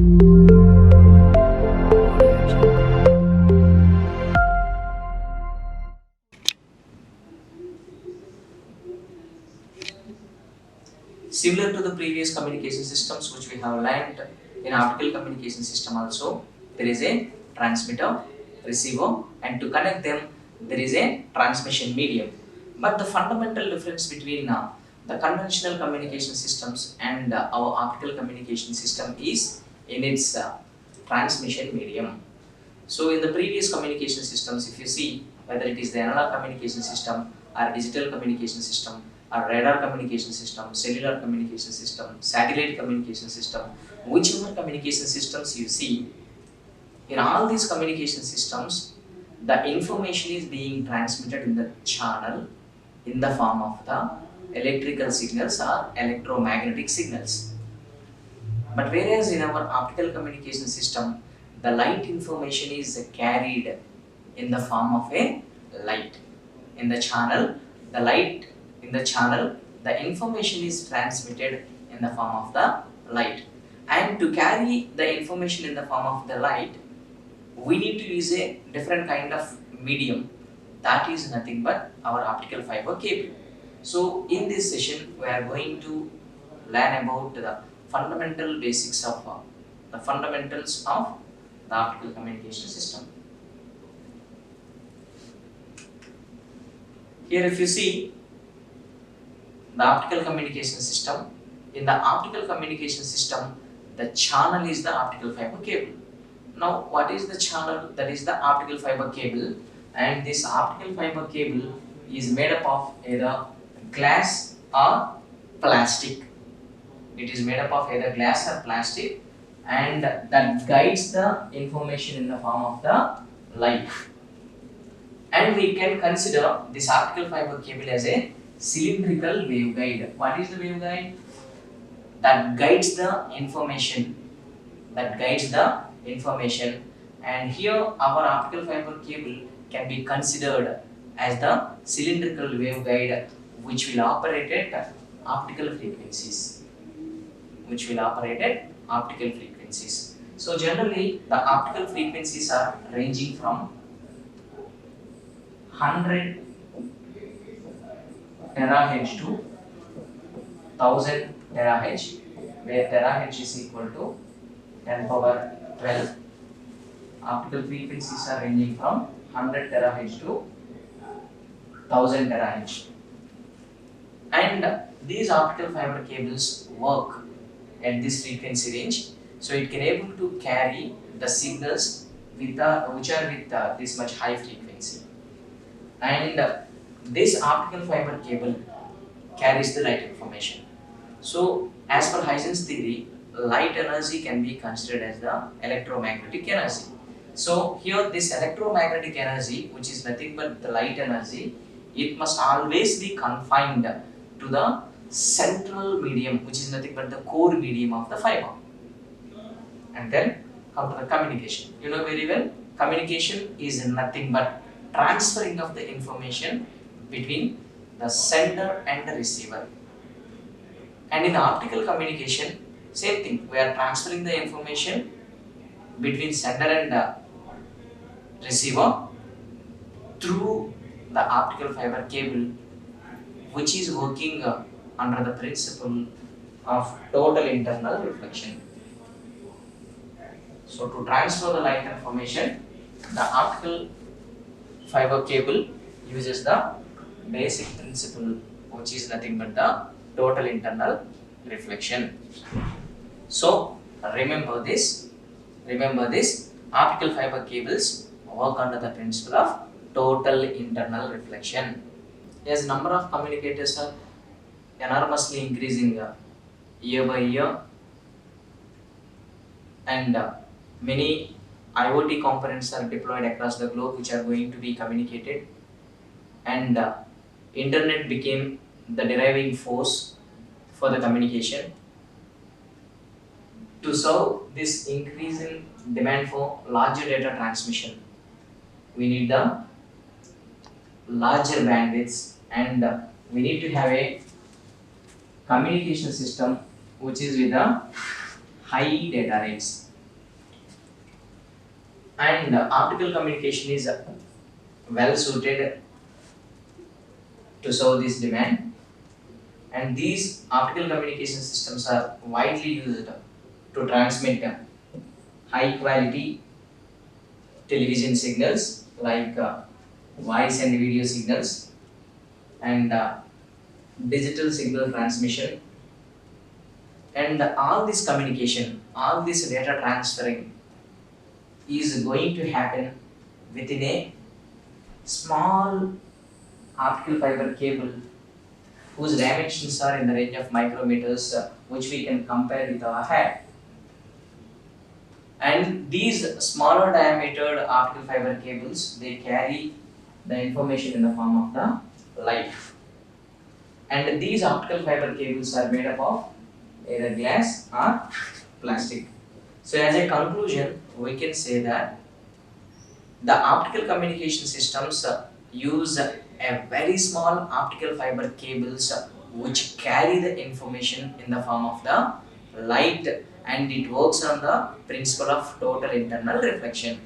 Similar to the previous communication systems which we have learned in optical communication system also, there is a transmitter, receiver, and to connect them there is a transmission medium. But the fundamental difference between the conventional communication systems and our optical communication system is in its transmission medium. So in the previous communication systems, if you see whether it is the analog communication system or digital communication system or radar communication system, cellular communication system, satellite communication system, whichever communication systems you see, in all these communication systems, the information is being transmitted in the channel in the form of the electrical signals or electromagnetic signals. But whereas in our optical communication system, the light information is carried in the form of a light. In the channel, the light in the channel, the information is transmitted in the form of the light. And to carry the information in the form of the light, we need to use a different kind of medium, that is nothing but our optical fiber cable. So in this session, we are going to learn about the fundamental basics of the fundamentals of the optical communication system. Here if you see the optical communication system, in the optical communication system, the channel is the optical fiber cable. Now what is the channel? That is the optical fiber cable, and this optical fiber cable is made up of either glass or plastic. It is made up of either glass or plastic, and that guides the information in the form of the light. And we can consider this optical fiber cable as a cylindrical waveguide. What is the waveguide? That guides the information. That guides the information. And here our optical fiber cable can be considered as the cylindrical waveguide which will operate at optical frequencies. Which will operate at optical frequencies. So generally the optical frequencies are ranging from 100 terahertz to 1000 terahertz, where terahertz is equal to 10 power 12. Optical frequencies are ranging from 100 terahertz to 1000 terahertz. And these optical fiber cables work at this frequency range, so it can able to carry the signals with which are with this much high frequency. And this optical fiber cable carries the light information. So as per Heisen's theory, light energy can be considered as the electromagnetic energy. So here this electromagnetic energy, which is nothing but the light energy, it must always be confined to the central medium, which is nothing but the core medium of the fiber. And then come to the communication. You know very well, communication is nothing but transferring of the information between the sender and the receiver. And in the optical communication, same thing, we are transferring the information between sender and the receiver through the optical fiber cable, which is working under the principle of total internal reflection. So to transfer the light information, the optical fiber cable uses the basic principle, which is nothing but the total internal reflection. So remember this, optical fiber cables work under the principle of total internal reflection. As number of communicators are enormously increasing year by year, and many IoT components are deployed across the globe which are going to be communicated, and internet became the driving force for the communication. To serve this increasing demand for larger data transmission, we need the larger bandwidths, and we need to have a communication system which is with the high data rates. And optical communication is well suited to serve this demand, and these optical communication systems are widely used to transmit high quality television signals like voice and video signals, and digital signal transmission, and all this communication, all this data transferring is going to happen within a small optical fiber cable whose dimensions are in the range of micrometers, which we can compare with our head. And these smaller diameter optical fiber cables, they carry the information in the form of the light. And these optical fiber cables are made up of either glass or plastic. So as a conclusion, we can say that the optical communication systems use a very small optical fiber cables which carry the information in the form of the light, and it works on the principle of total internal reflection.